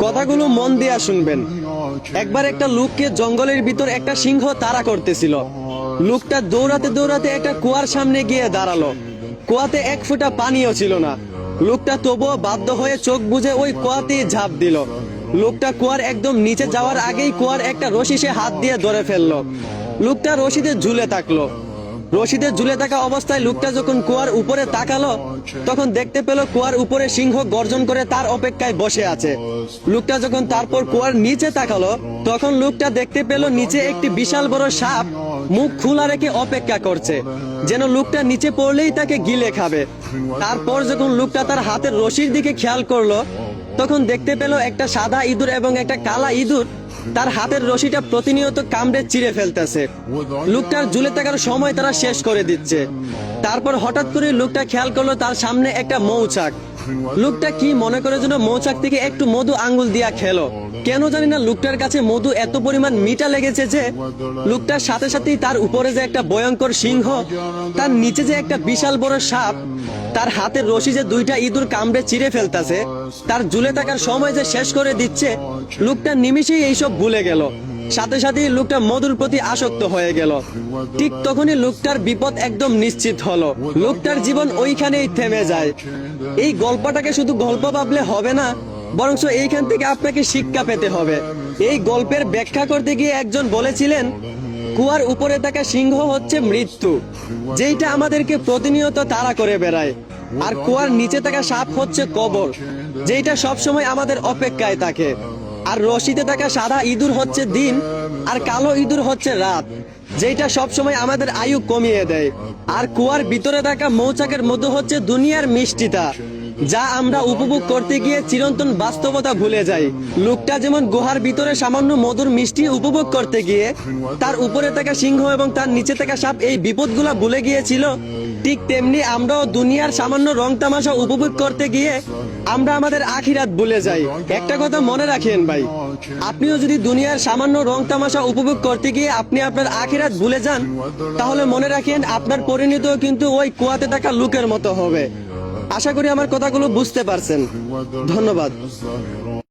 কথাগুলো মন দিয়া শুনবেন। একবার একটা লোককে জঙ্গলের ভিতর একটা সিংহ তাড়া করতেছিল। লোকটা দৌড়াতে দৌড়াতে একটা কুয়ার সামনে গিয়ে দাঁড়ালো। কুয়াতে এক ফোঁটা পানিও ছিল না। লোকটা তবুও বাধ্য হয়ে চোখ বুজে ওই কুয়াতেই ঝাঁপ দিল। লোকটা কুয়ার একদম নিচে যাওয়ার আগেই কুয়ার একটা রশি সে হাত দিয়ে ধরে ফেললো। লোকটা রশিতে ঝুলে থাকলো। রশিদে ঝুলে থাকা অবস্থায় লোকটা যখন কুয়ার উপরে তাকালো, তখন দেখতে পেল কুয়ার উপরে সিংহ গর্জন করে তার অপেক্ষায় বসে আছে। লোকটা যখন তারপর কুয়ার নিচে তাকালো, তখন লোকটা দেখতে পেল নিচে একটি বিশাল বড় সাপ মুখ খোলা রেখে অপেক্ষা করছে, যেন লোকটা নিচে পড়লেই তাকে গিলে খাবে। তারপর যখন লোকটা তার হাতের রশির দিকে খেয়াল করলো, তখন দেখতে পেল একটা সাদা ইঁদুর এবং একটা কালা ইঁদুর তার হাতের রশিটা প্রতিনিয়ত কামড়ে চিড়ে ফেলতেছে। লোকটার ঝুলে থাকার সময় তারা শেষ করে দিচ্ছে। তারপর হঠাৎ করে লোকটা খেয়াল করলো তার সামনে একটা মৌচাক। লোকটা কি মনে করে যেন মৌচাক থেকে একটু মধু আঙ্গুল দিয়া খেলো। কেন জানি না লোকটার কাছে মধু এত পরিমাণ মিঠা লেগেছে যে লোকটার সাথে সাথেই তার উপরে যে একটা ভয়ঙ্কর সিংহ, তার নিচে যে একটা বিশাল বড় সাপ, তার হাতের রশি যে দুইটা ইঁদুর কামড়ে চিড়ে ফেলতেছে, তার ঝুলে থাকার সময় যে শেষ করে দিচ্ছে, লোকটা নিমিষেই এইসব ভুলে গেল। সাথে সাথেই লোকটা মধুর প্রতি আসক্ত হয়ে গেল। ঠিক তখনই লোকটার বিপদ একদম নিশ্চিত হলো। লোকটার জীবন ওইখানেই থেমে যায়। এই গল্পটাকে শুধু গল্প ভাবলে হবে না, বরং এইখান থেকে আপনাকে শিক্ষা পেতে হবে। এই গল্পের ব্যাখ্যা করতে গিয়ে একজন বলেছিলেন, কুয়ার উপরে থাকা সিংহ হচ্ছে মৃত্যু, যেইটা আমাদেরকে প্রতিনিয়ত তাড়া করে বেড়ায়। আর কুয়ার নিচে থাকা সাপ হচ্ছে কবর, যেইটা সবসময় আমাদের অপেক্ষায় থাকে। আর রশিতে থাকা সাদা ইঁদুর হচ্ছে দিন, আর কালো ইঁদুর হচ্ছে রাত, যেটা সবসময় আমাদের আয়ু কমিয়ে দেয়। আর কুয়ার ভিতরে থাকা মৌচাকের মধু হচ্ছে দুনিয়ার মিষ্টিতা, যা আমরা উপভোগ করতে গিয়ে চিরন্তন বাস্তবতা ভুলে যাই। লোকটা যেমন গুহার ভিতরে সামান্য মধুর মিষ্টি উপভোগ করতে গিয়ে তার উপরে থাকা সিংহ এবং তার নিচে থাকা সাপ এই বিপদগুলা ভুলে গিয়েছিল, ঠিক তেমনি আমরাও দুনিয়ার সামান্য রং তামাশা উপভোগ করতে গিয়ে আমরা আমাদের আখিরাত ভুলে যাই। একটা কথা মনে রাখেন ভাই, আপনিও যদি দুনিয়ার সামান্য রং তামাশা উপভোগ করতে গিয়ে আপনি আপনার আখিরাত ভুলে যান, তাহলে মনে রাখেন আপনার পরিণত কিন্তু ওই কুয়াতে থাকা লোকের মতো হবে। আশা করি আমার কথাগুলো বুঝতে পারছেন। ধন্যবাদ।